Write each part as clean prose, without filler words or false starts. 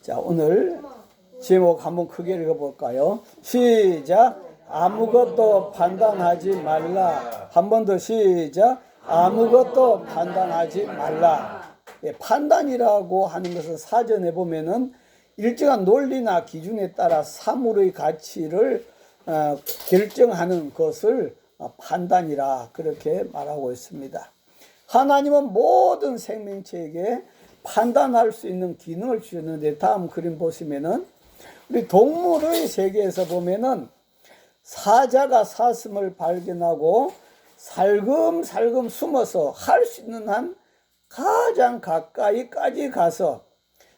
자, 오늘 제목 한번 크게 읽어볼까요? 시작. 아무것도 판단하지 말라. 한 번 더 시작. 아무것도 판단하지 말라. 예, 판단이라고 하는 것은 사전에 보면은 일정한 논리나 기준에 따라 사물의 가치를 결정하는 것을 판단이라 그렇게 말하고 있습니다. 하나님은 모든 생명체에게 판단할 수 있는 기능을 주셨는데, 다음 그림 보시면은 우리 동물의 세계에서 보면은 사자가 사슴을 발견하고 살금살금 숨어서 할 수 있는 한 가장 가까이까지 가서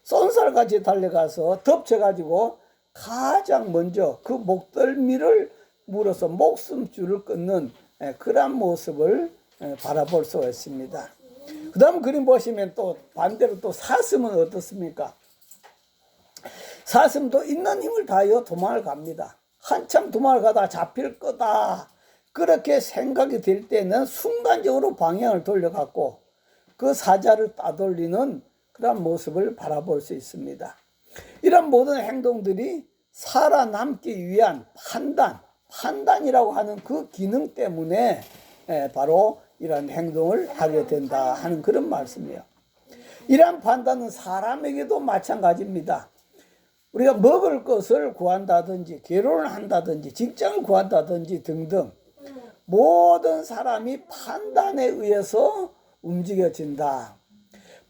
쏜살같이 달려가서 덮쳐가지고 가장 먼저 그 목덜미를 물어서 목숨줄을 끊는 그런 모습을 바라볼 수가 있습니다. 그 다음 그림 보시면 또 반대로 또 사슴은 어떻습니까? 사슴도 있는 힘을 다하여 도망을 갑니다. 한참 도망을 가다 잡힐 거다 그렇게 생각이 들 때는 순간적으로 방향을 돌려갖고 그 사자를 따돌리는 그런 모습을 바라볼 수 있습니다. 이런 모든 행동들이 살아남기 위한 판단이라고 하는 그 기능 때문에 바로 이런 행동을 하게 된다 하는 그런 말씀이에요. 이러한 판단은 사람에게도 마찬가지입니다. 우리가 먹을 것을 구한다든지 결혼을 한다든지 직장을 구한다든지 등등 모든 사람이 판단에 의해서 움직여진다.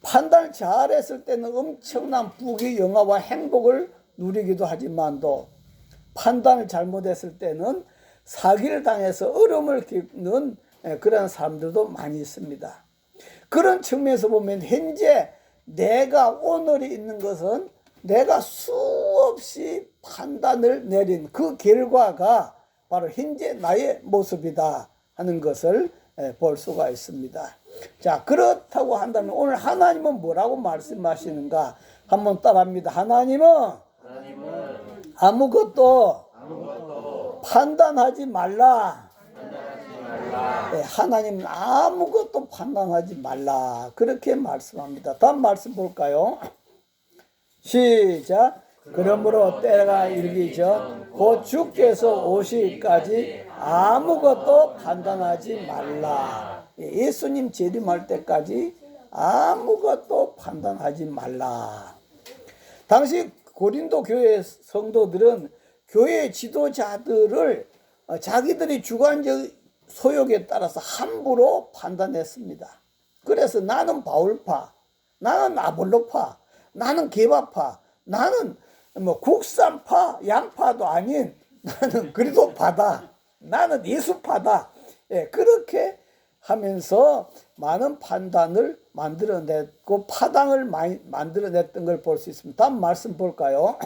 판단을 잘했을 때는 엄청난 부귀 영화와 행복을 누리기도 하지만도 판단을 잘못했을 때는 사기를 당해서 어려움을 겪는 그런 사람들도 많이 있습니다. 그런 측면에서 보면 현재 내가 오늘이 있는 것은 내가 수없이 판단을 내린 그 결과가 바로 현재 나의 모습이다 하는 것을 볼 수가 있습니다. 자, 그렇다고 한다면 오늘 하나님은 뭐라고 말씀하시는가 한번 따라합니다. 하나님은 아무것도 판단하지 말라. 네, 하나님은 아무것도 판단하지 말라 그렇게 말씀합니다. 다음 말씀 볼까요? 시작. 그러므로 때가 이르기 전 곧 주께서 오시기까지 아무것도 판단하지 말라. 예수님 재림할 때까지 아무것도 판단하지 말라. 당시 고린도 교회 성도들은 교회 지도자들을 자기들이 주관적 소욕에 따라서 함부로 판단했습니다. 그래서 나는 바울파, 나는 아볼로파, 나는 게바파, 나는 국산파, 양파도 아닌 나는 그리스도파다, 나는 예수파다. 그렇게 하면서 많은 판단을 만들어냈고 파당을 많이 만들어냈던 걸 볼 수 있습니다. 다음 말씀 볼까요?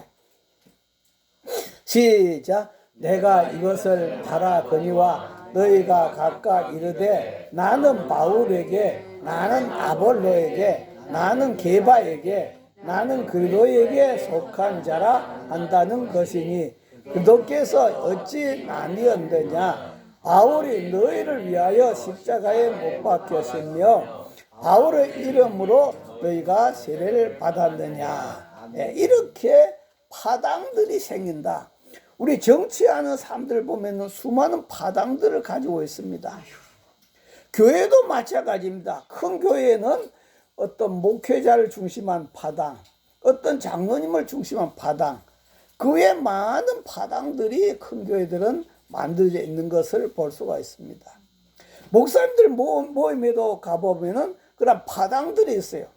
시작. 내가 이것을 바라거니와 너희가 각각 이르되 나는 바울에게, 나는 아볼로에게, 나는 게바에게, 나는 그리스도에게 속한 자라 한다는 것이니 그도께서 어찌 나뉘었느냐. 바울이 너희를 위하여 십자가에 못 박혔으며 바울의 이름으로 너희가 세례를 받았느냐. 이렇게 파당들이 생긴다. 우리 정치하는 사람들 보면 수많은 파당들을 가지고 있습니다. 교회도 마찬가지입니다. 큰 교회는 어떤 목회자를 중심한 파당, 어떤 장로님을 중심한 파당, 그 외에 많은 파당들이 큰 교회들은 만들어져 있는 것을 볼 수가 있습니다. 목사님들 모임에도 가보면은 그런 파당들이 있어요.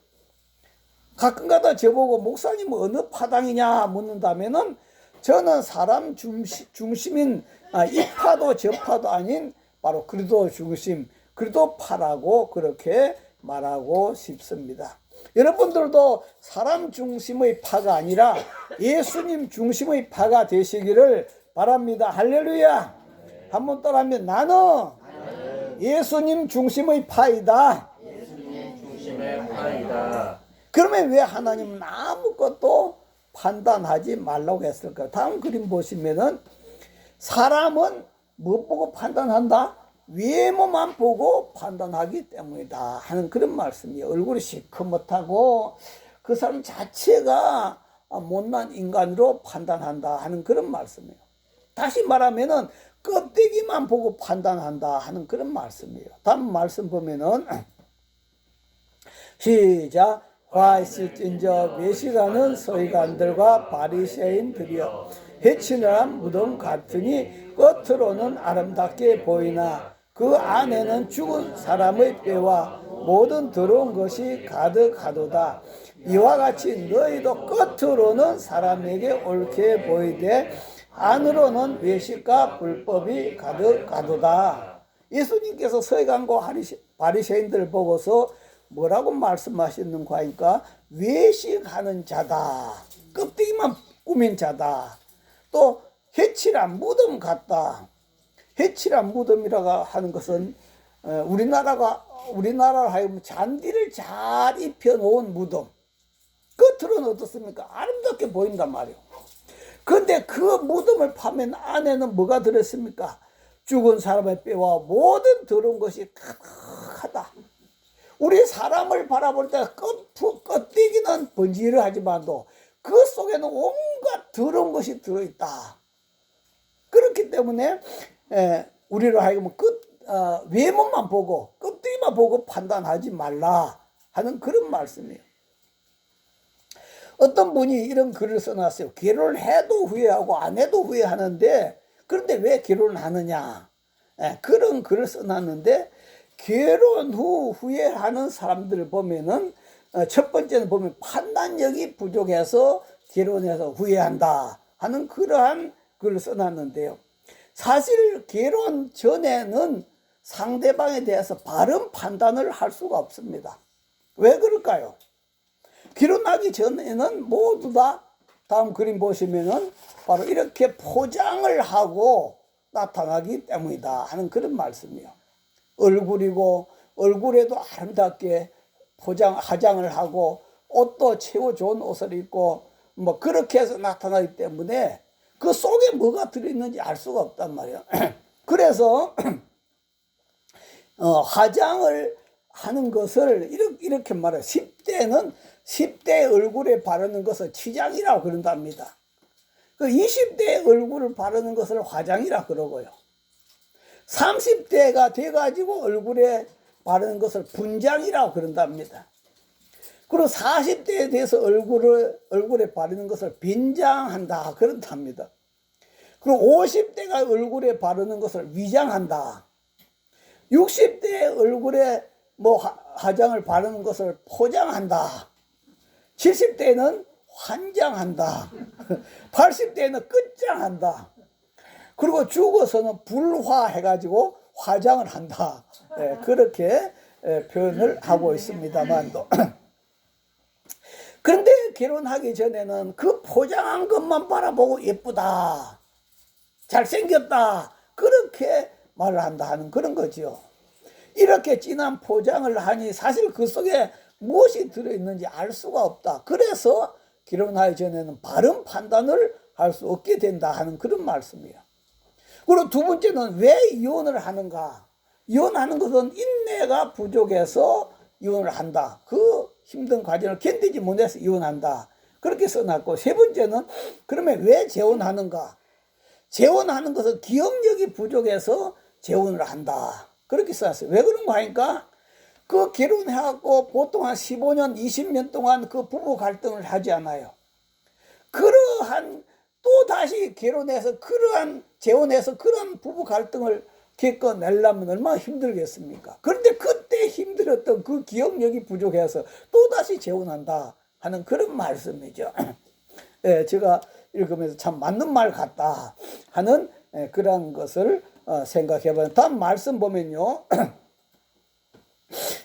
가끔가다 저보고 목사님은 어느 파당이냐 묻는다면은 저는 사람 중심인 이 파도 저 파도 아닌 바로 그리스도 중심, 그리스도파라고 그렇게 말하고 싶습니다. 여러분들도 사람 중심의 파가 아니라 예수님 중심의 파가 되시기를 바랍니다. 할렐루야. 한번 따라하면 나는 예수님 중심의 파이다. 그러면 왜 하나님은 아무것도 판단하지 말라고 했을까요? 다음 그림 보시면은 사람은 뭐 보고 판단한다? 외모만 보고 판단하기 때문이다 하는 그런 말씀이에요. 얼굴이 시커멓다고 그 사람 자체가 못난 인간으로 판단한다 하는 그런 말씀이에요. 다시 말하면은 껍데기만 보고 판단한다 하는 그런 말씀이에요. 다음 말씀 보면은 시작. 화 있을진저 외식하는 서기관들과 바리새인들이여 해치느라 무덤 같으니 겉으로는 아름답게 보이나 그 안에는 죽은 사람의 뼈와 모든 더러운 것이 가득하도다. 이와 같이 너희도 겉으로는 사람에게 옳게 보이되 안으로는 외식과 불법이 가득하도다. 예수님께서 서기관과 바리새인들을 보고서 뭐라고 말씀하시는가 하니까 외식하는 자다, 껍데기만 꾸민 자다, 또 해칠한 무덤 같다. 해칠한 무덤이라고 하는 것은 우리나라로 하여금 잔디를 잘 입혀놓은 무덤, 겉으로는 어떻습니까? 아름답게 보인단 말이에요. 그런데 그 무덤을 파면 안에는 뭐가 들었습니까? 죽은 사람의 뼈와 모든 더러운 것이 가득하다. 우리 사람을 바라볼 때 껍데기는 번지르하지만도 그 속에는 온갖 더러운 것이 들어있다. 그렇기 때문에 우리로 하여금 외모만 보고 껍데기만 보고 판단하지 말라 하는 그런 말씀이에요. 어떤 분이 이런 글을 써놨어요. 결혼을 해도 후회하고 안 해도 후회하는데 그런데 왜 결혼을 하느냐, 그런 글을 써놨는데, 결혼 후 후회하는 사람들을 보면은 첫 번째는 보면 판단력이 부족해서 결혼해서 후회한다 하는 그러한 글을 써놨는데요. 사실 결혼 전에는 상대방에 대해서 바른 판단을 할 수가 없습니다. 왜 그럴까요? 결혼하기 전에는 모두 다 다음 그림 보시면은 바로 이렇게 포장을 하고 나타나기 때문이다 하는 그런 말씀이에요. 얼굴이고 얼굴에도 아름답게 화장을 하고 옷도 최고 좋은 옷을 입고 뭐 그렇게 해서 나타나기 때문에 그 속에 뭐가 들어있는지 알 수가 없단 말이에요. 그래서 화장을 하는 것을 이렇게 말해요. 10대 얼굴에 바르는 것을 치장이라고 그런답니다. 그 20대 얼굴을 바르는 것을 화장이라 그러고요. 30대가 돼가지고 얼굴에 바르는 것을 분장이라고 그런답니다. 그리고 40대에 대해서 얼굴에 바르는 것을 빈장한다 그런답니다. 그리고 50대가 얼굴에 바르는 것을 위장한다. 60대 얼굴에 화장을 바르는 것을 포장한다. 70대는 환장한다. 80대는 끝장한다. 그리고 죽어서는 불화해가지고 화장을 한다. 그렇게 표현을 하고 있습니다만도. 그런데 결혼하기 전에는 그 포장한 것만 바라보고 예쁘다, 잘생겼다, 그렇게 말을 한다 하는 그런 거죠. 이렇게 진한 포장을 하니 사실 그 속에 무엇이 들어있는지 알 수가 없다. 그래서 결혼하기 전에는 바른 판단을 할 수 없게 된다 하는 그런 말씀이에요. 그리고 두 번째는 왜 이혼을 하는가? 이혼하는 것은 인내가 부족해서 이혼을 한다. 그 힘든 과정을 견디지 못해서 이혼한다. 그렇게 써놨고, 세 번째는 그러면 왜 재혼하는가? 재혼하는 것은 기억력이 부족해서 재혼을 한다. 그렇게 써놨어요. 왜 그런가 하니까 그 결혼해갖고 보통 한 15년, 20년 동안 그 부부 갈등을 하지 않아요. 그러한 또 다시 결혼해서 재혼해서 그런 부부 갈등을 겪어내려면 얼마나 힘들겠습니까? 그런데 그때 힘들었던 그 기억력이 부족해서 또 다시 재혼한다 하는 그런 말씀이죠. 제가 읽으면서 참 맞는 말 같다 하는 그런 것을 생각해봐요. 다음 말씀 보면요.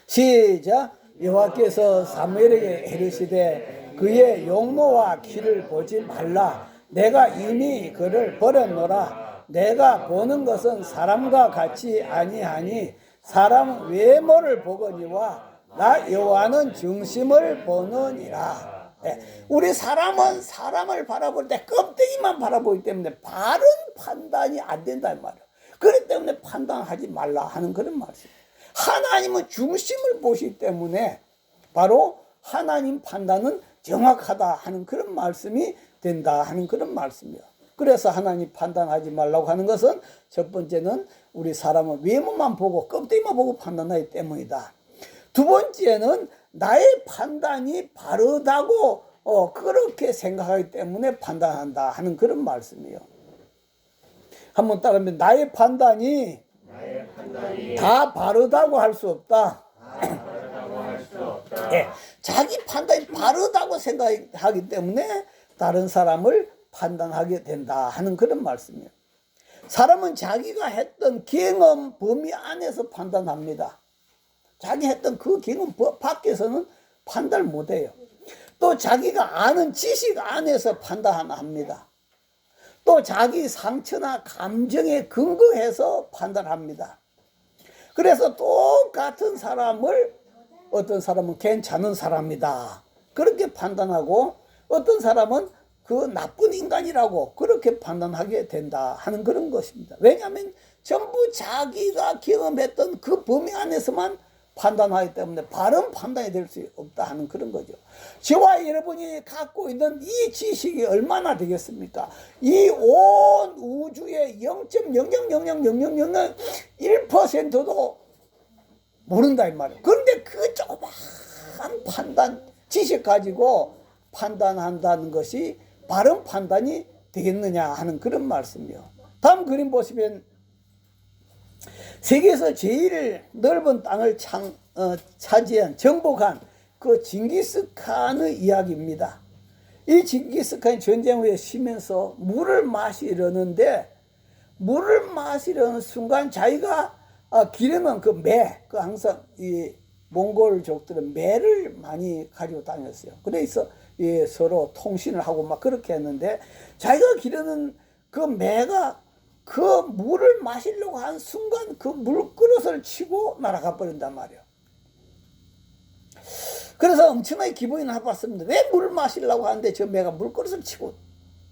시작. 여호와께서 사무엘에게 이르시되 그의 용모와 키를 보지 말라. 내가 이미 그를 버렸노라. 내가 보는 것은 사람과 같이 아니하니 사람 외모를 보거니와 나 여호와는 중심을 보느니라. 우리 사람은 사람을 바라볼 때 껍데기만 바라보기 때문에 바른 판단이 안 된다는 말이에요. 그렇기 때문에 판단하지 말라 하는 그런 말이에요. 하나님은 중심을 보시기 때문에 바로 하나님 판단은 정확하다 하는 그런 말씀이 된다 하는 그런 말씀이에요. 그래서 하나님 판단하지 말라고 하는 것은 첫 번째는 우리 사람은 외모만 보고 껍데기만 보고 판단하기 때문이다. 두 번째는 나의 판단이 바르다고 그렇게 생각하기 때문에 판단한다 하는 그런 말씀이에요. 한번 따르면 나의 판단이 다 바르다고 할 수 없다. 예, 자기 판단이 바르다고 생각하기 때문에 다른 사람을 판단하게 된다 하는 그런 말씀이에요. 사람은 자기가 했던 경험 범위 안에서 판단합니다. 자기 했던 그 경험 밖에서는 판단을 못해요. 또 자기가 아는 지식 안에서 판단합니다. 또 자기 상처나 감정에 근거해서 판단합니다. 그래서 똑같은 사람을 어떤 사람은 괜찮은 사람이다 그렇게 판단하고 어떤 사람은 그 나쁜 인간이라고 그렇게 판단하게 된다 하는 그런 것입니다. 왜냐하면 전부 자기가 경험했던 그 범위 안에서만 판단하기 때문에 바른 판단이 될 수 없다 하는 그런 거죠. 저와 여러분이 갖고 있는 이 지식이 얼마나 되겠습니까? 이 온 우주의 0.0000001%도 모른다 이 말이에요. 그런데 그 조그만 판단 지식 가지고 판단한다는 것이 바른 판단이 되겠느냐 하는 그런 말씀이요. 다음 그림 보시면 세계에서 제일 넓은 땅을 차지한 정복한 그 징기스칸의 이야기입니다. 이 징기스칸이 전쟁 후에 쉬면서 물을 마시려는데 물을 마시려는 순간 자기가 기르는 그 매, 그 항상 이 몽골족들은 매를 많이 가지고 다녔어요. 그래서 서로 통신을 하고 막 그렇게 했는데 자기가 기르는 그 매가 그 물을 마시려고 한 순간 그 물그릇을 치고 날아가 버린단 말이에요. 그래서 엄청나게 기분이 나빴습니다. 왜 물을 마시려고 하는데 저 매가 물그릇을 치고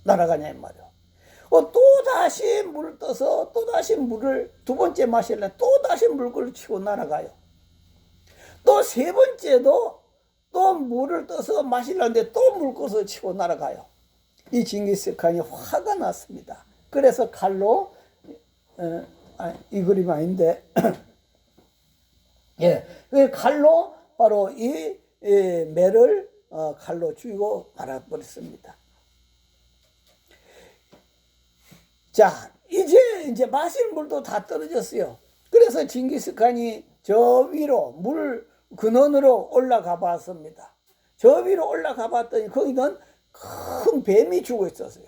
날아가냐 이 말이에요. 또 다시 물을 떠서 또 다시 물을 두 번째 마시려면 또 다시 물그릇을 치고 날아가요. 또 세 번째도 또 물을 떠서 마시려는데 또 물그릇을 치고 날아가요. 이 징기스칸이 화가 났습니다. 그래서 칼로 이 그림 아닌데 예, 칼로 바로 이 매를 칼로 죽이고 말아버렸습니다. 자, 이제 마실 물도 다 떨어졌어요. 그래서 징기스칸이 저 위로 물 근원으로 올라가 봤습니다. 저 위로 올라가 봤더니 거기는 큰 뱀이 죽어 있었어요.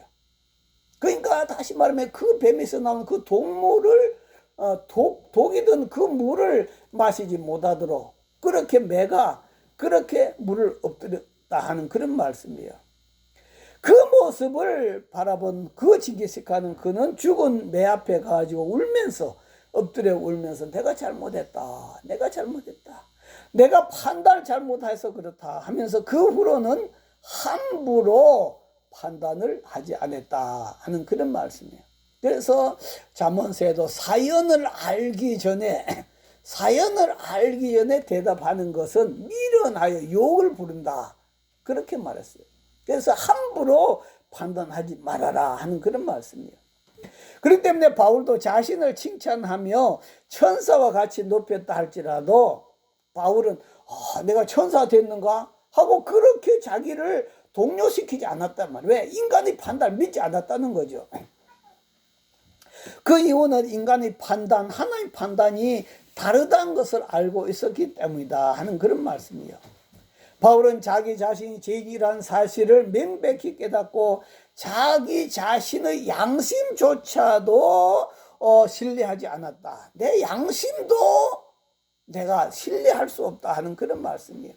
그러니까 다시 말하면 그 뱀에서 나온 그 동물을 독이 든 그 물을 마시지 못하도록 그렇게 매가 그렇게 물을 엎드렸다 하는 그런 말씀이에요. 그 모습을 바라본 그 징기스칸은 그는 죽은 매 앞에 가지고 울면서 엎드려 울면서 내가 잘못했다. 내가 판단을 잘못해서 그렇다 하면서 그 후로는 함부로 판단을 하지 않았다 하는 그런 말씀이에요. 그래서 잠언서에도 사연을 알기 전에 대답하는 것은 미련하여 욕을 부른다 그렇게 말했어요. 그래서 함부로 판단하지 말아라 하는 그런 말씀이에요. 그렇기 때문에 바울도 자신을 칭찬하며 천사와 같이 높였다 할지라도 바울은 내가 천사 됐는가 하고 그렇게 자기를 동요시키지 않았단 말이에요. 왜? 인간의 판단을 믿지 않았다는 거죠. 그 이유는 인간의 판단, 하나의 판단이 다르다는 것을 알고 있었기 때문이다 하는 그런 말씀이에요. 바울은 자기 자신이 죄인이라는 사실을 명백히 깨닫고 자기 자신의 양심조차도 신뢰하지 않았다. 내 양심도 내가 신뢰할 수 없다 하는 그런 말씀이에요.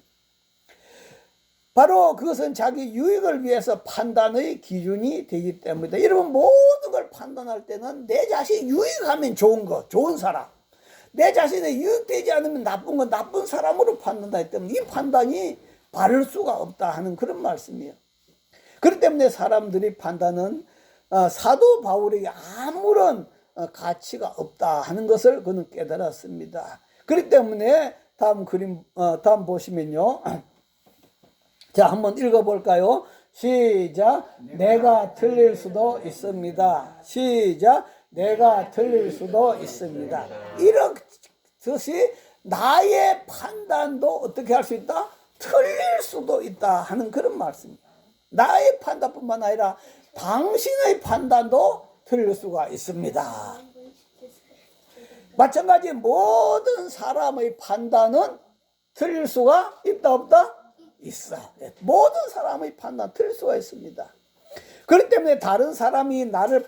바로 그것은 자기 유익을 위해서 판단의 기준이 되기 때문이다. 여러분 모든 걸 판단할 때는 내 자신이 유익하면 좋은 거, 좋은 사람. 내 자신이 유익되지 않으면 나쁜 건 나쁜 사람으로 판단하기 때문에 이 판단이 바를 수가 없다 하는 그런 말씀이에요. 그렇기 때문에 사람들이 판단은 사도 바울에게 아무런 가치가 없다 하는 것을 그는 깨달았습니다. 그렇기 때문에 다음 보시면요. 자, 한번 읽어볼까요? 시작. 내가 틀릴 수도 있습니다. 시작. 내가 틀릴 수도 있습니다. 이렇듯이 나의 판단도 어떻게 할 수 있다? 틀릴 수도 있다 하는 그런 말씀입니다. 나의 판단뿐만 아니라 당신의 판단도 틀릴 수가 있습니다. 마찬가지 모든 사람의 판단은 틀릴 수가 있다 없다? 있어. 모든 사람의 판단 틀릴 수가 있습니다. 그렇기 때문에 다른 사람이 나를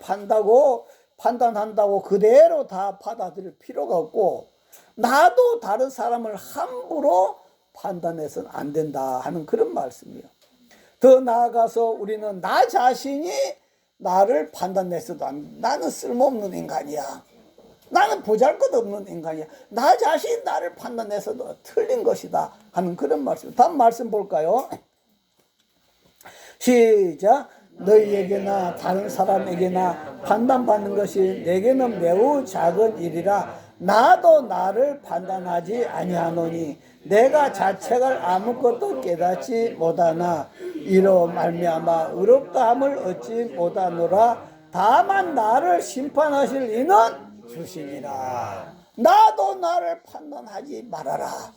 판단한다고 그대로 다 받아들일 필요가 없고, 나도 다른 사람을 함부로 판단해서는 안 된다 하는 그런 말씀이에요. 더 나아가서 우리는 나 자신이 나를 판단해서도 나는 쓸모없는 인간이야, 나는 보잘것없는 인간이야, 나 자신 나를 판단해서도 틀린 것이다 하는 그런 말씀. 다음 말씀 볼까요? 시작. 너희에게나 다른 사람에게나 판단받는 것이 내게는 매우 작은 일이라 나도 나를 판단하지 아니하노니 내가 자책을 아무것도 깨닫지 못하나 이로 말미암아 의롭다함을 얻지 못하노라. 다만 나를 심판하실 이는 주시니라. 나도 나를 판단하지 말아라.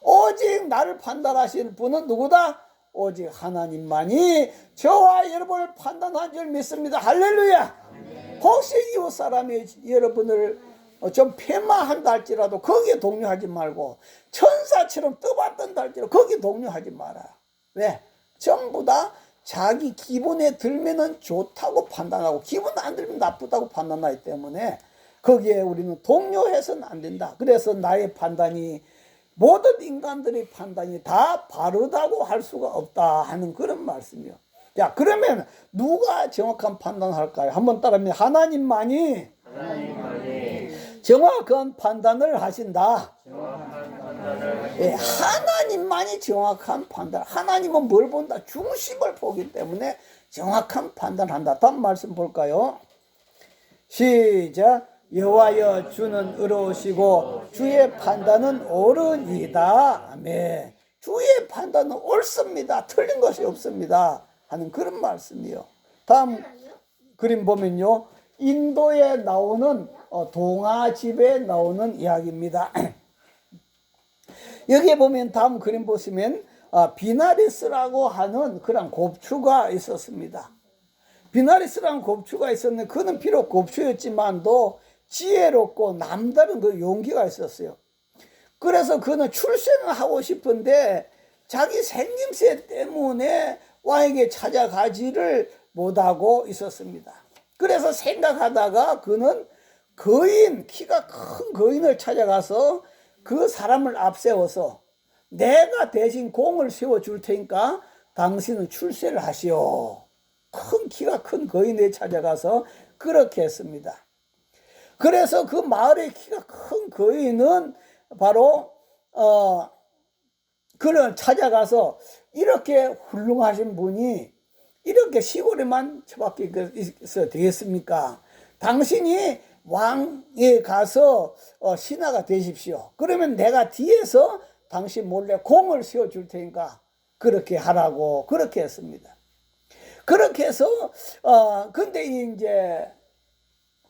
오직 나를 판단하시는 분은 누구다? 오직 하나님만이 저와 여러분을 판단한 줄 믿습니다. 할렐루야. 혹시 이웃 사람이 여러분을 좀 폐마한다 할지라도 거기에 동요하지 말고, 천사처럼 떠받든다 할지라도 거기에 동요하지 마라. 왜? 전부 다 자기 기분에 들면은 좋다고 판단하고 기분 안 들면 나쁘다고 판단하기 때문에 거기에 우리는 동요해서는 안 된다. 그래서 나의 판단이, 모든 인간들의 판단이 다 바르다고 할 수가 없다 하는 그런 말씀이요. 자, 그러면 누가 정확한 판단을 할까요? 한번 따라하면 하나님만이 정확한 판단을 하신다. 예, 하나님만이 정확한 판단. 하나님은 뭘 본다? 중심을 보기 때문에 정확한 판단을 한다. 다음 말씀 볼까요? 시작. 여호와여 주는 의로우시고 주의 판단은 옳으니이다. 아멘. 주의 판단은 옳습니다. 틀린 것이 없습니다 하는 그런 말씀이요. 다음 그림 보면요, 인도에 나오는 동화집에 나오는 이야기입니다. 여기에 보면 다음 그림 보시면 비나리스라고 하는 그런 곱추가 있었습니다. 비나리스라는 곱추가 있었는데 그는 비록 곱추였지만도 지혜롭고 남다른 그 용기가 있었어요. 그래서 그는 출세는 하고 싶은데 자기 생김새 때문에 왕에게 찾아가지를 못하고 있었습니다. 그래서 생각하다가 그는 거인, 키가 큰 거인을 찾아가서 그 사람을 앞세워서 내가 대신 공을 세워줄 테니까 당신은 출세를 하시오. 큰 키가 큰 거인에 찾아가서 그렇게 했습니다. 그래서 그 마을의 키가 큰 거인은 바로 그를 찾아가서 이렇게 훌륭하신 분이 이렇게 시골에만 처박혀 있어도 되겠습니까? 당신이 왕에 가서 신하가 되십시오. 그러면 내가 뒤에서 당신 몰래 공을 세워줄 테니까 그렇게 하라고 그렇게 했습니다. 그렇게 해서 근데 이제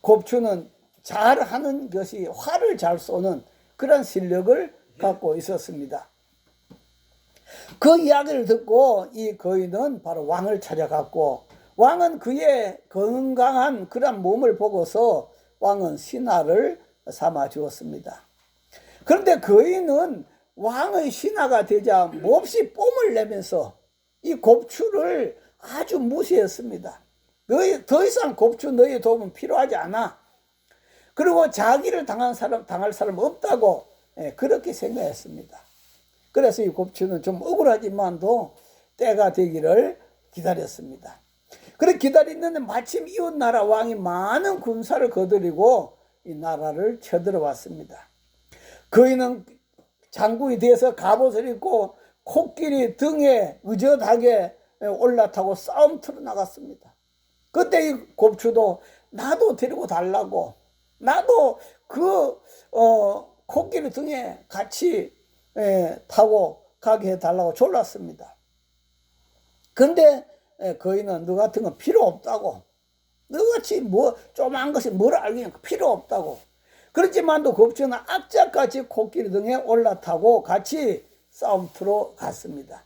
곱추는 잘하는 것이 활을 잘 쏘는 그런 실력을 갖고 있었습니다. 그 이야기를 듣고 이 거인은 바로 왕을 찾아갔고, 왕은 그의 건강한 그런 몸을 보고서 왕은 신하를 삼아 주었습니다. 그런데 거인은 왕의 신하가 되자 몹시 뽐을 내면서 이 곱추를 아주 무시했습니다. 더 이상 곱추 너희 도움은 필요하지 않아. 그리고 자기를 당할 사람 없다고 그렇게 생각했습니다. 그래서 이 곱추는 좀 억울하지만도 때가 되기를 기다렸습니다. 그렇게 기다리는데 마침 이웃나라 왕이 많은 군사를 거느리고 이 나라를 쳐들어왔습니다. 거인은 장군이 돼서 갑옷을 입고 코끼리 등에 의젓하게 올라타고 싸움터로 나갔습니다. 그때 이 곱추도 나도 데리고 달라고, 나도 그 코끼리 등에 같이 타고 가게 해달라고 졸랐습니다. 근데 거인은 너 같은 건 필요 없다고. 너같이 뭐 조그만 것이 뭘 알겠냐, 필요 없다고. 그렇지만도 겁주는 악착같이 코끼리 등에 올라타고 같이 싸움터로 갔습니다.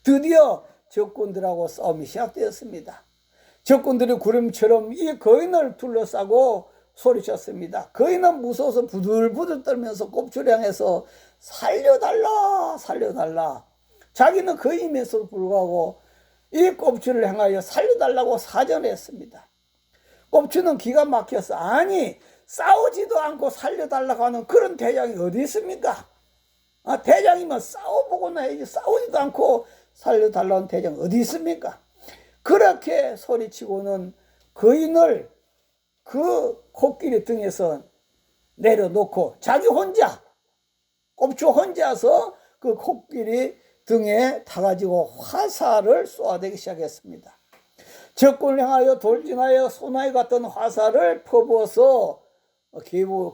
드디어 적군들하고 싸움이 시작되었습니다. 적군들이 구름처럼 이 거인을 둘러싸고 소리쳤습니다. 거인은 무서워서 부들부들 떨면서 꼽주를 향해서 살려달라 살려달라. 자기는 거인임에도 불구하고 이 꼽주를 향하여 살려달라고 사전했습니다. 꼽주는 기가 막혀서 아니 싸우지도 않고 살려달라고 하는 그런 대장이 어디 있습니까? 대장이면 싸워보고나 해야지 싸우지도 않고 살려달라는 대장 어디 있습니까? 그렇게 소리치고는 거인을 그 코끼리 등에서 내려놓고 자기 혼자 꼽주 혼자서 그 코끼리 등에 타가지고 화살을 쏘아대기 시작했습니다. 적군을 향하여 돌진하여 소나기 같은 화살을 퍼부어서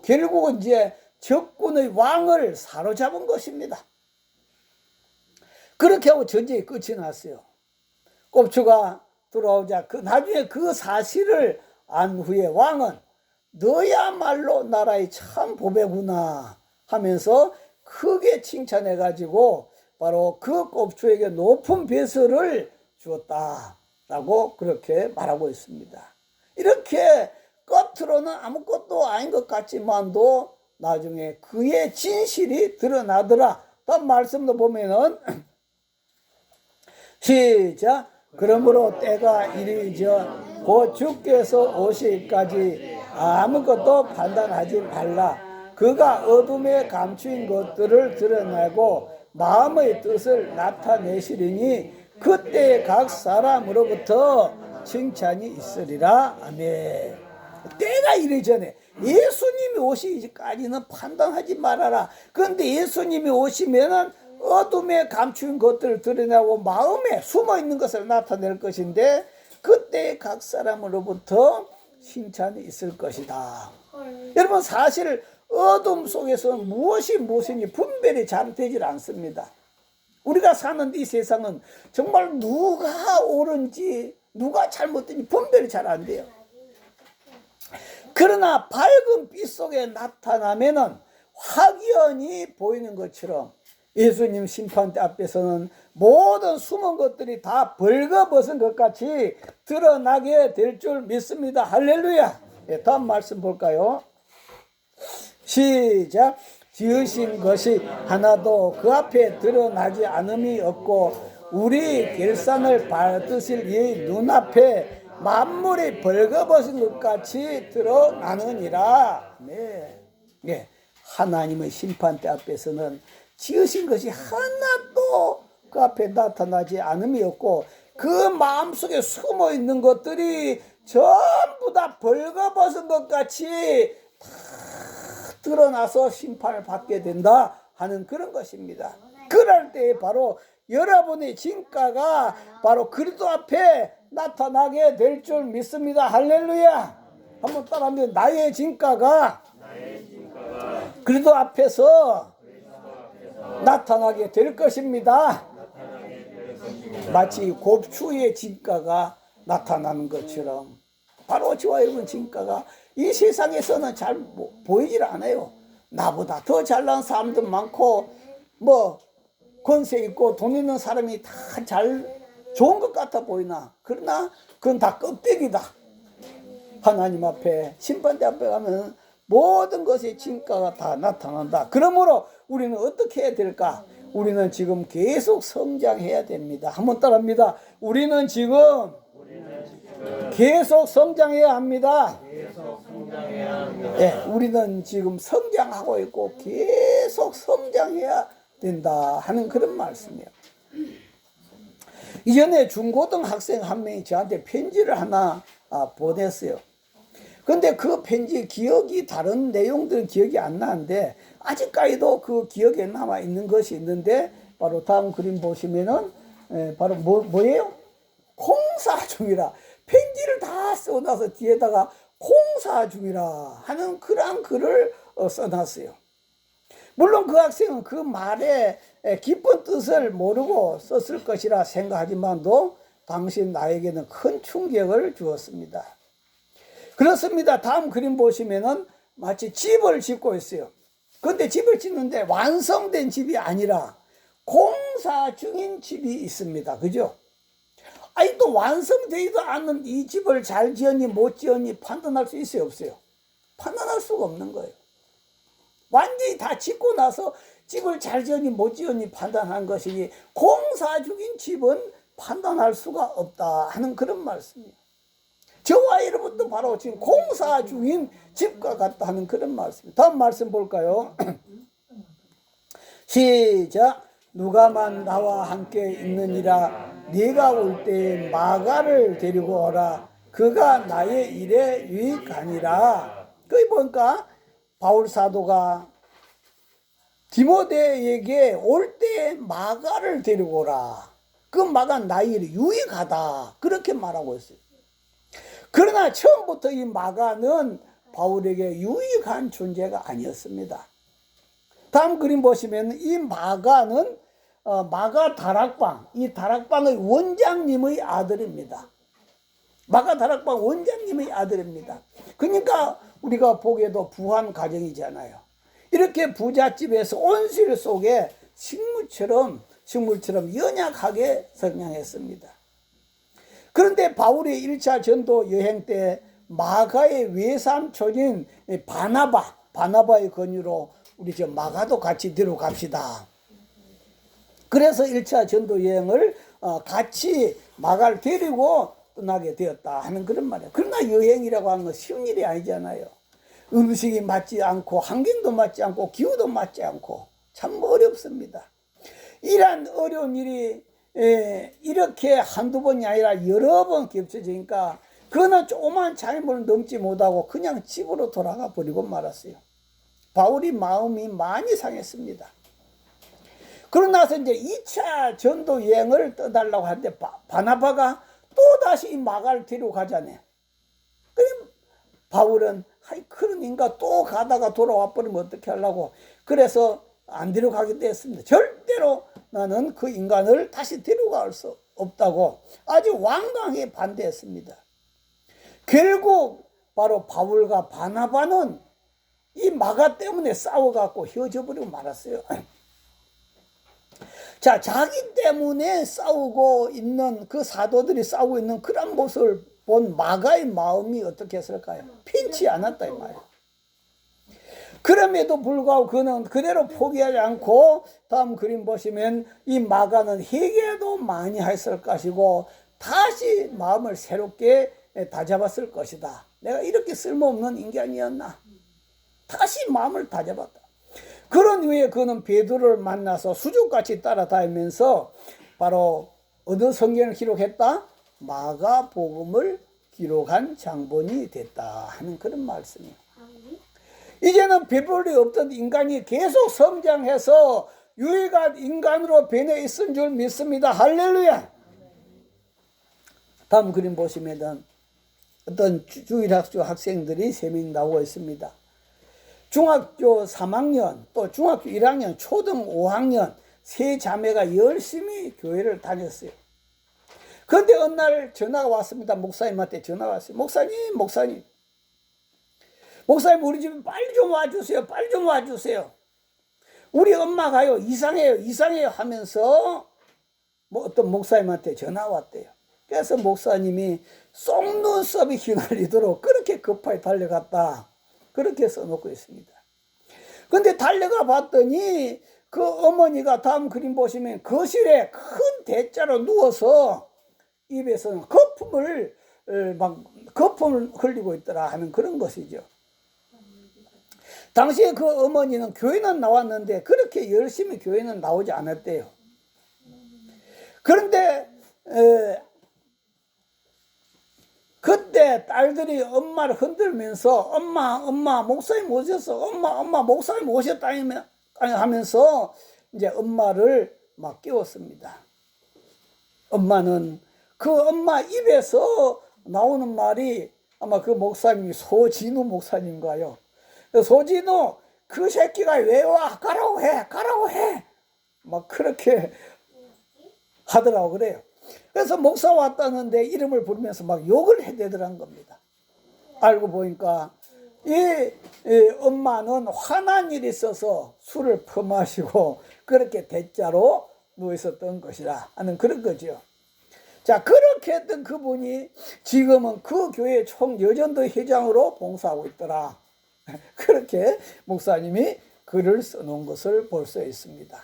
결국은 이제 적군의 왕을 사로잡은 것입니다. 그렇게 하고 전쟁이 끝이 났어요. 꼽주가 돌아오자 나중에 그 사실을 안 후에 왕은 너야말로 나라의 참 보배구나 하면서 크게 칭찬해가지고 바로 그 꼽주에게 높은 배설을 주었다라고 그렇게 말하고 있습니다. 이렇게 겉으로는 아무것도 아닌 것 같지만도 나중에 그의 진실이 드러나더라. 다음 말씀도 보면은 시작. 그러므로 때가 이르자 곧 주께서 오시기까지 아무것도 판단하지 말라. 그가 어둠에 감추인 것들을 드러내고 마음의 뜻을 나타내시리니 그때 각 사람으로부터 칭찬이 있으리라. 아멘. 때가 이르기 전에 예수님이 오시기까지는 판단하지 말아라. 그런데 예수님이 오시면은 어둠에 감추인 것들을 드러내고 마음에 숨어있는 것을 나타낼 것인데 그때 각 사람으로부터 칭찬이 있을 것이다. 여러분 사실 어둠 속에서는 무엇이 무엇인지 분별이 잘 되질 않습니다. 우리가 사는 이 세상은 정말 누가 옳은지 누가 잘못된지 분별이 잘 안 돼요. 그러나 밝은 빛 속에 나타나면은 확연히 보이는 것처럼 예수님 심판대 앞에서는 모든 숨은 것들이 다 벌거벗은 것 같이 드러나게 될 줄 믿습니다. 할렐루야. 다음 말씀 볼까요? 시작. 지으신 것이 하나도 그 앞에 드러나지 않음이 없고 우리 결산을 받으실 이 눈앞에 만물이 벌거벗은 것 같이 드러나느니라. 네. 하나님의 심판대 앞에서는 지으신 것이 하나도 그 앞에 나타나지 않음이 없고 그 마음속에 숨어 있는 것들이 전부 다 벌거벗은 것 같이 다 드러나서 심판을 받게 된다 하는 그런 것입니다. 그럴 때 바로 여러분의 진가가 바로 그리스도 앞에 나타나게 될 줄 믿습니다. 할렐루야. 한번 따라하면 나의 진가가 그리스도 앞에서 나타나게 될 것입니다. 마치 곱추의 진가가 나타나는 것처럼 바로 저와 여러분 진가가 이 세상에서는 잘 보이질 않아요. 나보다 더 잘난 사람도 많고 뭐 권세 있고 돈 있는 사람이 다 잘 좋은 것 같아 보이나 그러나 그건 다 껍데기다. 하나님 앞에 심판대 앞에 가면 모든 것의 진가가 다 나타난다. 그러므로 우리는 어떻게 해야 될까? 우리는 지금 계속 성장해야 됩니다. 한번 따라합니다. 우리는 지금 계속 성장해야 합니다. 네, 우리는 지금 성장하고 있고 계속 성장해야 된다 하는 그런 말씀이에요. 이전에 중고등학생 한 명이 저한테 편지를 하나 보냈어요. 근데 그 편지 기억이 다른 내용들은 기억이 안 나는데 아직까지도 그 기억에 남아 있는 것이 있는데 바로 다음 그림 보시면은 바로 뭐예요? 공사 중이라 편지를 다 써놔서 뒤에다가 공사 중이라 하는 그러한 글을 써놨어요. 물론 그 학생은 그 말에 깊은 뜻을 모르고 썼을 것이라 생각하지만도 당시 나에게는 큰 충격을 주었습니다. 그렇습니다. 다음 그림 보시면은 마치 집을 짓고 있어요. 그런데 집을 짓는데 완성된 집이 아니라 공사 중인 집이 있습니다. 그죠? 아니, 또 완성되지도 않는 이 집을 잘 지었니 못 지었니 판단할 수 있어요, 없어요? 판단할 수가 없는 거예요. 완전히 다 짓고 나서 집을 잘 지었니 못 지었니 판단한 것이니 공사 중인 집은 판단할 수가 없다 하는 그런 말씀이에요. 저와 여러분도 바로 지금 공사 중인 집과 같다 하는 그런 말씀이에요. 다음 말씀 볼까요? 시작. 누가만 나와 함께 있느니라. 네가 올 때 마가를 데리고 오라. 그가 나의 일에 유익하니라. 거기 보니까 바울 사도가 디모데에게 올 때 마가를 데리고 오라. 그 마가는 나의 일에 유익하다. 그렇게 말하고 있어요. 그러나 처음부터 이 마가는 바울에게 유익한 존재가 아니었습니다. 다음 그림 보시면 이 마가는 마가 다락방, 이 다락방의 원장님의 아들입니다. 마가 다락방 원장님의 아들입니다. 그러니까 우리가 보기에도 부한 가정이잖아요. 이렇게 부잣집에서 온실 속에 식물처럼 연약하게 성장했습니다. 그런데 바울의 1차 전도 여행 때 마가의 외삼촌인 바나바의 권유로 우리 저 마가도 같이 데려갑시다. 그래서 1차 전도 여행을 같이 마가를 데리고 떠나게 되었다 하는 그런 말이에요. 그러나 여행이라고 하는 건 쉬운 일이 아니잖아요. 음식이 맞지 않고 환경도 맞지 않고 기후도 맞지 않고 참 어렵습니다. 이런 어려운 일이 이렇게 한두 번이 아니라 여러 번 겹쳐지니까 그는 조그만 차이를 넘지 못하고 그냥 집으로 돌아가 버리고 말았어요. 바울이 마음이 많이 상했습니다. 그러고 나서 이제 2차 전도 여행을 떠달라고 하는데 바나바가 또다시 이 마가를 데리고 가자네. 그럼 바울은 그러니까 또 가다가 돌아와 버리면 어떻게 하려고. 그래서 안 데려가기도 했습니다. 절대로 나는 그 인간을 다시 데려갈 수 없다고 아주 완강히 반대했습니다. 결국 바로 바울과 바나바는 이 마가 때문에 싸워갖고 헤어져 버리고 말았어요. 자, 자기 때문에 싸우고 있는 그 사도들이 싸우고 있는 그런 모습을 본 마가의 마음이 어떻게 했을까요? 편치 않았다 이 말이에요. 그럼에도 불구하고 그는 그대로 포기하지 않고 다음 그림 보시면 이 마가는 회개도 많이 했을 것이고 다시 마음을 새롭게 다잡았을 것이다. 내가 이렇게 쓸모없는 인간이었나? 다시 마음을 다잡았다. 그런 후에 그는 베드로를 만나서 수족같이 따라다니면서 바로 어느 성경을 기록했다? 마가복음을 기록한 장본이 됐다 하는 그런 말씀이에요. 이제는 배불리 없던 인간이 계속 성장해서 유익한 인간으로 변해 있은 줄 믿습니다. 할렐루야. 다음 그림 보시면 어떤 주일학교 학생들이 3명 나오고 있습니다. 중학교 3학년 또 중학교 1학년 초등 5학년 세 자매가 열심히 교회를 다녔어요. 그런데 어느 날 전화가 왔습니다. 목사님한테 전화가 왔어요. 목사님 우리 집에 빨리 좀 와주세요. 빨리 좀 와주세요. 우리 엄마가요 이상해요 하면서 어떤 목사님한테 전화 왔대요. 그래서 목사님이 속눈썹이 휘날리도록 그렇게 급하게 달려갔다. 그렇게 써놓고 있습니다. 그런데 달려가 봤더니 그 어머니가 다음 그림 보시면 거실에 큰 대자로 누워서 입에서는 거품을 흘리고 있더라 하는 그런 것이죠. 당시에 그 어머니는 교회는 나왔는데 그렇게 열심히 교회는 나오지 않았대요. 그런데 그때 딸들이 엄마를 흔들면서 엄마 목사님 오셨어. 엄마 목사님 오셨다 하면서 이제 엄마를 막 깨웠습니다. 엄마는 그 엄마 입에서 나오는 말이 아마 그 목사님이 소진우 목사님인가요? 소진우 그 새끼가 왜 와? 가라고 해 막 그렇게 하더라고 그래요. 그래서 목사 왔다는데 이름을 부르면서 막 욕을 해대더란 겁니다. 알고 보니까 이 엄마는 화난 일이 있어서 술을 퍼마시고 그렇게 대자로 누워 있었던 것이라 하는 그런 거죠. 자, 그렇게 했던 그분이 지금은 그 교회 총여전도 회장으로 봉사하고 있더라. 그렇게 목사님이 글을 써놓은 것을 볼 수 있습니다.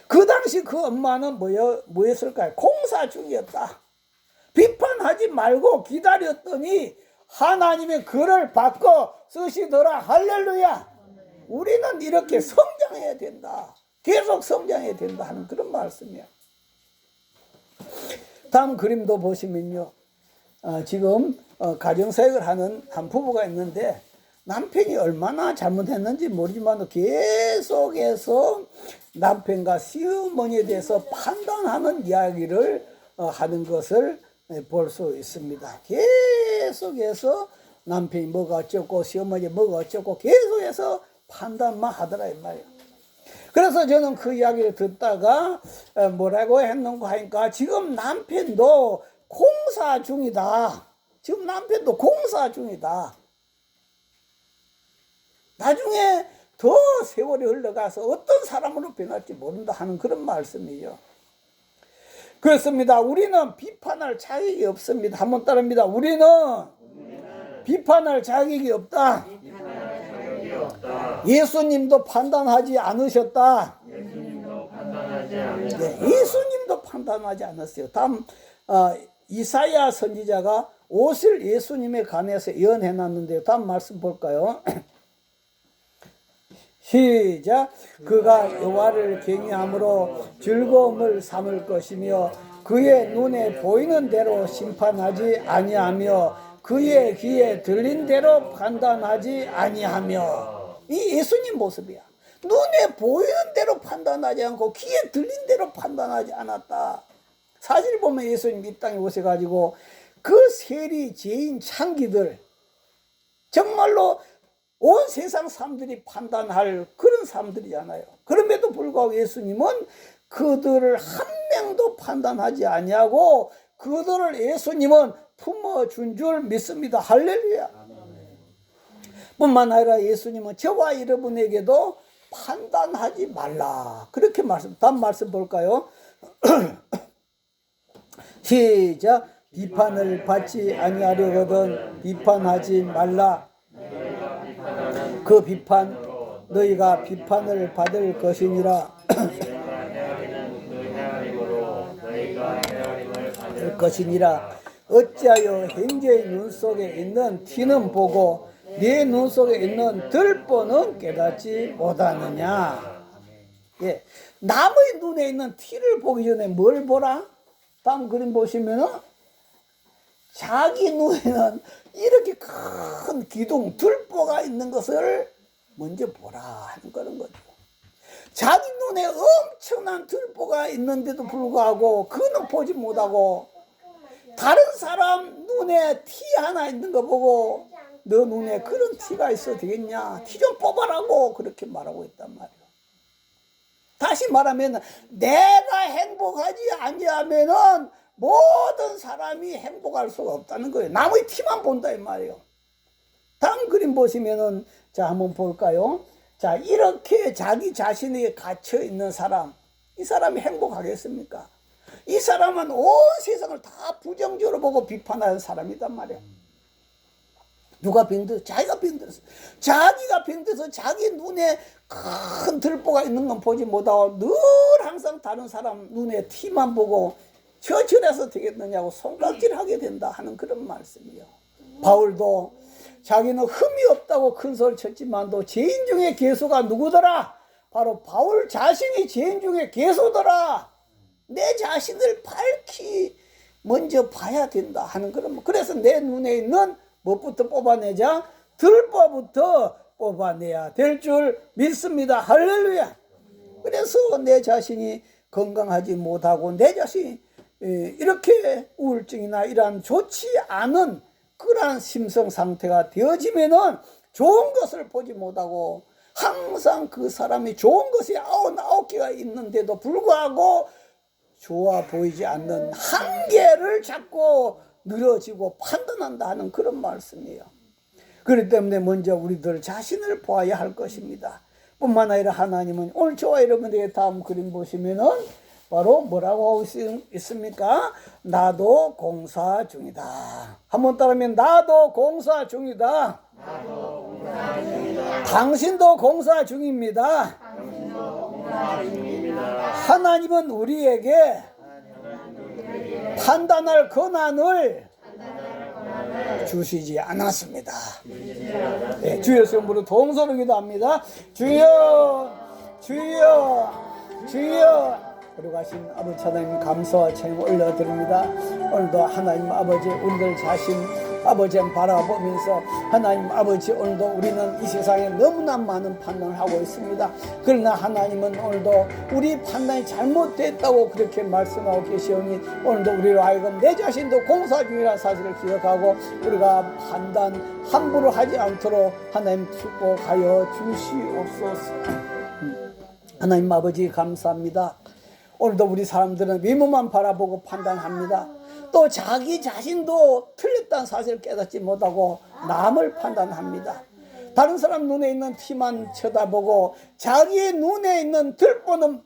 그 당시 그 엄마는 뭐였을까요? 공사 중이었다. 비판하지 말고 기다렸더니 하나님의 글을 바꿔 쓰시더라. 할렐루야. 우리는 이렇게 성장해야 된다. 계속 성장해야 된다 하는 그런 말씀이야. 다음 그림도 보시면요. 지금 가정사역을 하는 한 부부가 있는데 남편이 얼마나 잘못했는지 모르지만 계속해서 남편과 시어머니에 대해서 판단하는 이야기를 하는 것을 볼 수 있습니다. 계속해서 남편이 뭐가 어쩌고 시어머니 뭐가 어쩌고 계속해서 판단만 하더라 이 말이에요. 그래서 저는 그 이야기를 듣다가 뭐라고 했는가 하니까 지금 남편도 공사 중이다. 지금 남편도 공사 중이다. 나중에 더 세월이 흘러가서 어떤 사람으로 변할지 모른다 하는 그런 말씀이죠. 그렇습니다. 우리는 비판할 자격이 없습니다. 한번 따라합니다. 우리는 비판할 자격이 없다. 예수님도 판단하지 않으셨다. 네, 예수님도 판단하지 않았어요. 다음 이사야 선지자가 옷을 예수님에 관해서 예언해 놨는데요. 다음 말씀 볼까요? 시작. 그가 여호와를 경외함으로 즐거움을 삼을 것이며 그의 눈에 보이는 대로 심판하지 아니하며 그의 귀에 들린 대로 판단하지 아니하며. 이 예수님 모습이야. 눈에 보이는 대로 판단하지 않고 귀에 들린 대로 판단하지 않았다. 사실 보면 예수님 이 땅에 오셔가지고 그 세리 죄인 창기들 정말로 온 세상 사람들이 판단할 그런 사람들이잖아요. 그럼에도 불구하고 예수님은 그들을 한 명도 판단하지 아니하고 그들을 예수님은 품어준 줄 믿습니다. 할렐루야. 뿐만 아니라 예수님은 저와 여러분에게도 판단하지 말라. 그렇게 다음 말씀 볼까요? 시작. 비판을 받지 아니하려거든 비판하지 말라. 그 비판 너희가 비판을 받을 것이니라. 어찌하여 형제의 눈 속에 있는 티는 보고 네 눈 속에 있는 들보는 깨닫지 못하느냐. 예, 남의 눈에 있는 티를 보기 전에 뭘 보라? 다음 그림 보시면은 자기 눈에는 이렇게 큰 기둥 들보가 있는 것을 먼저 보라 하는 그런 거죠. 자기 눈에 엄청난 들보가 있는데도 불구하고 그는 보지 못하고 다른 사람 눈에 티 하나 있는 거 보고 너 눈에 그런 티가 있어도 되겠냐? 티 좀 뽑아라고 그렇게 말하고 있단 말이에요. 다시 말하면 내가 행복하지 아니하면은 모든 사람이 행복할 수가 없다는 거예요. 남의 티만 본다 이 말이에요. 다음 그림 보시면은 자 한번 볼까요? 자 이렇게 자기 자신에게 갇혀 있는 사람, 이 사람이 행복하겠습니까? 이 사람은 온 세상을 다 부정적으로 보고 비판하는 사람이단 말이에요. 누가 병들어? 자기가 병들었어. 자기가 병들어서 자기 눈에 큰 들보가 있는 건 보지 못하고 늘 항상 다른 사람 눈에 티만 보고 저래서 되겠느냐고 손가락질하게 된다 하는 그런 말씀이요. 바울도 자기는 흠이 없다고 큰 소리 쳤지만도 죄인 중에 괴수가 누구더라? 바로 바울 자신이 죄인 중에 괴수더라. 내 자신을 밝히 먼저 봐야 된다 하는 그런. 그래서 내 눈에 있는 무엇부터 뽑아내자? 들보부터 뽑아내야 될 줄 믿습니다. 할렐루야. 그래서 내 자신이 건강하지 못하고 내 자신이 이렇게 우울증이나 이러한 좋지 않은 그러한 심성 상태가 되어지면은 좋은 것을 보지 못하고 항상 그 사람이 좋은 것이 99개가 있는데도 불구하고 좋아 보이지 않는 한계를 자꾸 늘어지고 판단한다 하는 그런 말씀이에요. 그렇기 때문에 먼저 우리들 자신을 보아야 할 것입니다. 뿐만 아니라 하나님은 오늘 저와 여러분들에게 다음 그림 보시면은 바로 뭐라고 하고 있습니까? 나도 공사 중이다. 한번 따르면 나도 공사 중이다. 당신도 공사 중입니다. 하나님은 우리에게 판단할 권한을 주시지 않았습니다. 네, 주여 성부로 동서로 기도합니다. 주여, 주여, 주여. 거룩하신 아버지 하나님 감사와 찬양 올려드립니다. 오늘도 하나님 아버지 우리들 자신 아버지 바라보면서 하나님 아버지 오늘도 우리는 이 세상에 너무나 많은 판단을 하고 있습니다. 그러나 하나님은 오늘도 우리 판단이 잘못됐다고 그렇게 말씀하고 계시오니 오늘도 우리로 하여금 내 자신도 공사 중이라는 사실을 기억하고 우리가 판단 함부로 하지 않도록 하나님 축복하여 주시옵소서. 하나님 아버지 감사합니다. 오늘도 우리 사람들은 외모만 바라보고 판단합니다. 또 자기 자신도 틀렸다는 사실을 깨닫지 못하고 남을 판단합니다. 다른 사람 눈에 있는 티만 쳐다보고 자기의 눈에 있는 들보는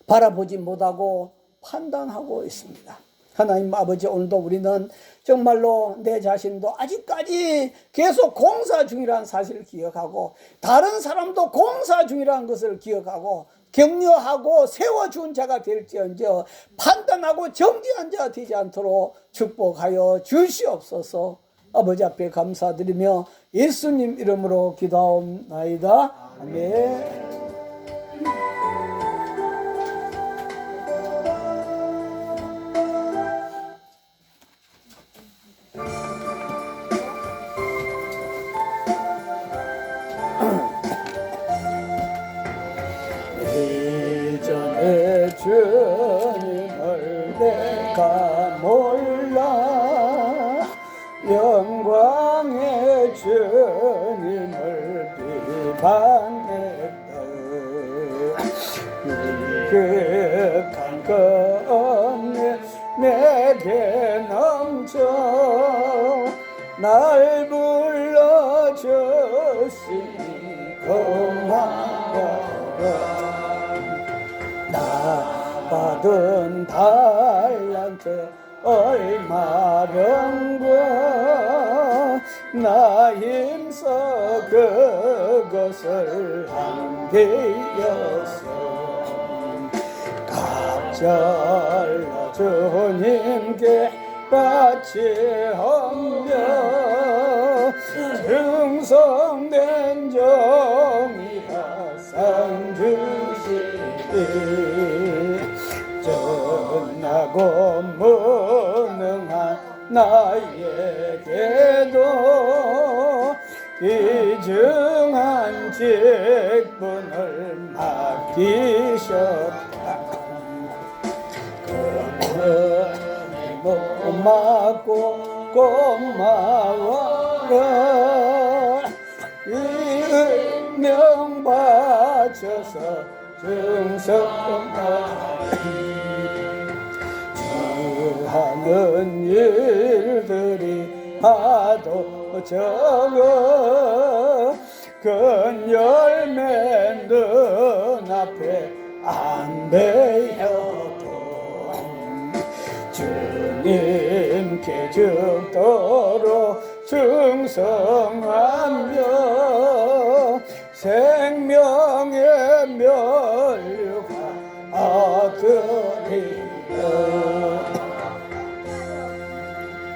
바라보지 못하고 판단하고 있습니다. 하나님 아버지 오늘도 우리는 정말로 내 자신도 아직까지 계속 공사 중이라는 사실을 기억하고 다른 사람도 공사 중이라는 것을 기억하고 격려하고 세워준 자가 될지언정 판단하고 정죄한 자가 되지 않도록 축복하여 주시옵소서. 아버지 앞에 감사드리며 예수님 이름으로 기도하옵나이다. 아멘. 이전에 주님을 내가 몰라 영광의 주님을 비방했다. 유익한 것이 내게 넘쳐 날 불러주시니 고마워. 나 받은 달란트 얼마련고 나 힘써 그것을 한개였어. 갑절로 주님께 바치며 충성된 종이라 상 주시니 전하고 무능한 나에게도 귀중한 직분을 맡기셨다. 고맙고 고마워라. 이 은명 바쳐서 충성하라. 주하는 일들이 하도 적어 큰 열매 눈앞에 안 베여도 주님께 죽도록 충성하며 생명의 면류가 아들이여.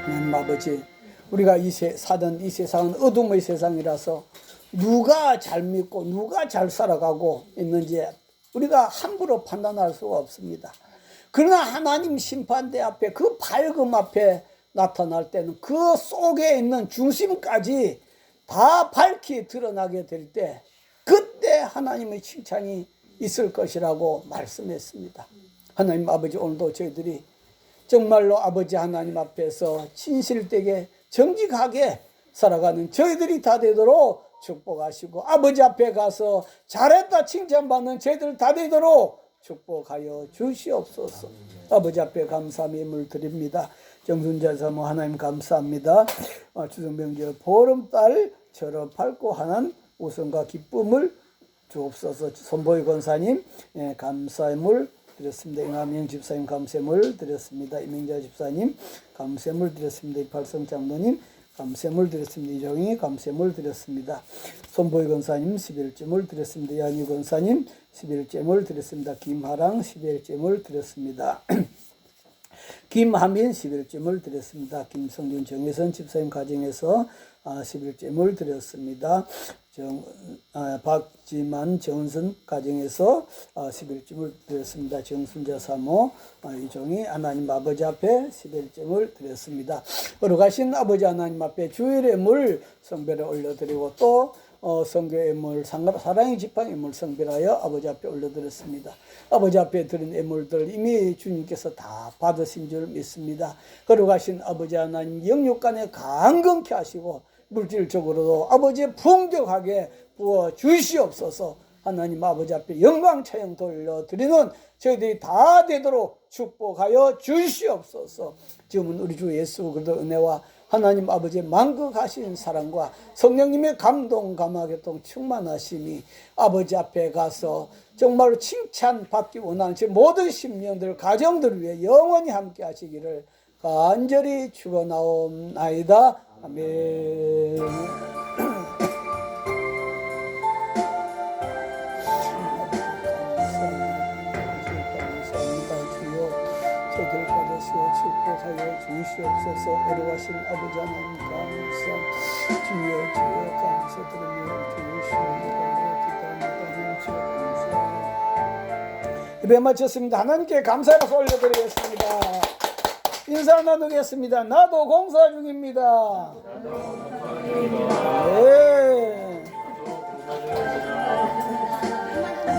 하나님 아버지 우리가 사던 이 세상은 어둠의 세상이라서 누가 잘 믿고 누가 잘 살아가고 있는지 우리가 함부로 판단할 수가 없습니다. 그러나 하나님 심판대 앞에 그 밝음 앞에 나타날 때는 그 속에 있는 중심까지 다 밝히 드러나게 될 때 그때 하나님의 칭찬이 있을 것이라고 말씀했습니다. 하나님 아버지 오늘도 저희들이 정말로 아버지 하나님 앞에서 진실되게 정직하게 살아가는 저희들이 다 되도록 축복하시고 아버지 앞에 가서 잘했다 칭찬받는 저희들 다 되도록 축복하여 주시옵소서. 아버지 앞에 감사의 예물 드립니다. 정순자 사모 하나님 감사합니다. 추석명절 보름달 졸업하고 하는 우선과 기쁨을 주옵소서. 손보희 권사님 감사의물 드렸습니다. 임하명 집사님 감사의물 드렸습니다. 이명자 집사님 감사의물 드렸습니다. 이팔성 장로님 감사의물 드렸습니다. 이정희 감사의물 드렸습니다. 손보희 권사님 11점을 드렸습니다. 이한희 권사님 11점을 드렸습니다. 김하랑 11점을 드렸습니다. 김하민 11점을 드렸습니다. 김성준 정혜선 집사님 가정에서 11점을 드렸습니다. 박지만 정선 가정에서 11점을 드렸습니다. 정순자 사모 이종이 하나님 아버지 앞에 11점을 드렸습니다. 걸어가신 아버지 하나님 앞에 주일의 예물 성배를 올려드리고 또 성교 예물 사랑의 지팡이 예물 성별하여 아버지 앞에 올려드렸습니다. 아버지 앞에 드린 예물들 이미 주님께서 다 받으신 줄 믿습니다. 걸어가신 아버지 하나님 영육간에 강건케 하시고 물질적으로도 아버지의 풍족하게 부어 주시옵소서. 하나님 아버지 앞에 영광 찬양 돌려드리는 저희들이 다 되도록 축복하여 주시옵소서. 지금은 우리 주 예수 그리스도 은혜와 하나님 아버지의 만극하신 사랑과 성령님의 감동 감화교통 충만하심이 아버지 앞에 가서 정말로 칭찬받기 원하는 제 모든 심령들 가정들을 위해 영원히 함께 하시기를 간절히 축원하옵나이다. 아멘. 저들 받으시오 축복하여 주시옵소서. 어려하신 아버지 하나님 감사 주여 감사드리며 주시옵소서. 기도합니다. 예배 마쳤습니다. 하나님께 감사의 박수 올려드리겠습니다. 인사 나누겠습니다. 나도 공사 중입니다. 네.